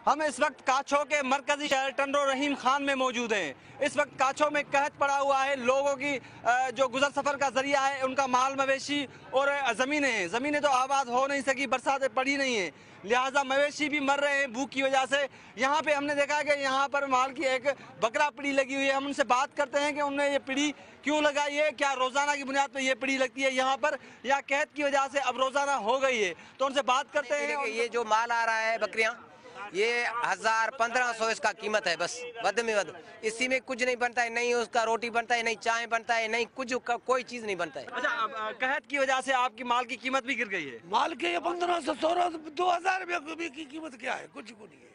ہم اس وقت کاچھو کے مرکزی شہر ٹنڈو رحیم خان میں موجود ہیں۔ اس وقت کاچھو میں قحط پڑا ہوا ہے، لوگوں کی جو گزر سفر کا ذریعہ ہے ان کا مال مویشی اور زمینیں تو آباد ہو نہیں سکی، برساتیں پڑی نہیں ہیں، لہٰذا مویشی بھی مر رہے ہیں بھوک کی وجہ سے۔ یہاں پہ ہم نے دیکھا کہ یہاں پر مال کی ایک بکرا پڑی لگی ہوئی ہے۔ ہم ان سے بات کرتے ہیں کہ انہوں نے یہ پڑی کیوں لگائی ہے، کیا روزانہ کی بنیاد پہ یہ پڑی لگتی ہے یہاں پر، یا قحط کی وجہ سے اب روزانہ ہو گئی ہے، تو ان سے بات کرتے ہیں۔ یہ جو مال آ رہا ہے بکریاں، یہ 1500 اس کا قیمت ہے، بس ود میں ود، اسی میں کچھ نہیں بنتا ہے، نہیں اس کا روٹی بنتا ہے، نہیں چائے بنتا ہے، نہیں کچھ کوئی چیز نہیں بنتا ہے۔ اچھا، اب قحط کی وجہ سے آپ کی مال کی قیمت بھی گر گئی ہے؟ مال کے 1500 2000 روپے کی قیمت کیا ہے، کچھ کو نہیں ہے۔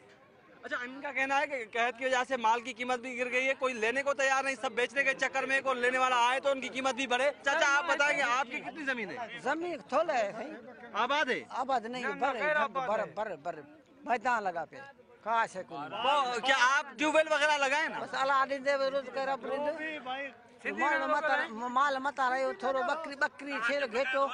اچھا، ان کا کہنا ہے کہ قحط کی وجہ سے مال کی قیمت بھی گر گئی ہے، کوئی لینے کو تیار نہیں، سب بیچنے کے چکر میں، کوئی لینے والا آئے تو ان کی قیمت بھی بڑھے۔ چاچا آپ بتائیں کہ آپ کی کتنی زمین ہے؟ زمین تھوڑا ہے، آباد ہے؟ آباد نہیں ہے، بر میدان لگا پہ کاش ہے کوئی تو کیا آپ ٹیوب ویل وغیرہ لگائے نا؟ بس اللہ دین دے روز کرا مال مت رہے تھوڑو بکری شیر گھیٹو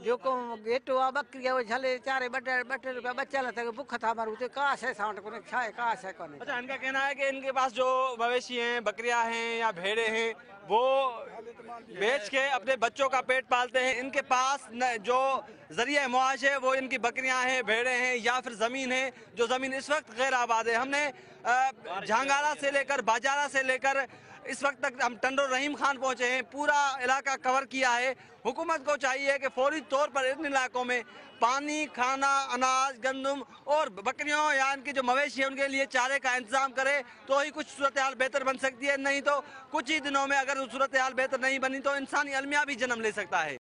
جو کو گھیٹو آ بکری وہ جھلے چارے بٹے روپیا بچہ لتا بھوک تھا مرو تے کاش ہے ساؤنڈ کونے چھائے کاش ہے کونے۔ اچھا، ان کا کہنا ہے کہ ان کے پاس جو مویشی ہیں، بکریاں ہیں یا بھیڑے ہیں، وہ بیچ کے اپنے بچوں کا پیٹ پالتے ہیں۔ ان کے پاس جو ذریعہ معاش ہے وہ ان کی بکریاں ہیں، بھیڑے ہیں یا پھر زمین ہے، جو زمین اس وقت غیر آباد ہے۔ ہم نے جھانگارا سے لے کر باجارہ سے لے کر اس وقت تک ہم ٹنڈو رحیم خان پہنچے ہیں، پورا علاقہ کور کیا ہے۔ حکومت کو چاہیے کہ فوری طور پر ان علاقوں میں پانی، کھانا، اناج، گندم اور بکریوں یا ان کے جو مویشی ہیں ان کے لیے چارے کا انتظام کرے، تو ہی کچھ صورتحال بہتر بن سکتی ہے، نہیں تو کچھ ہی دنوں میں اگر صورتحال بہتر نہیں بنی تو انسانی المیہ بھی جنم لے سکتا ہے۔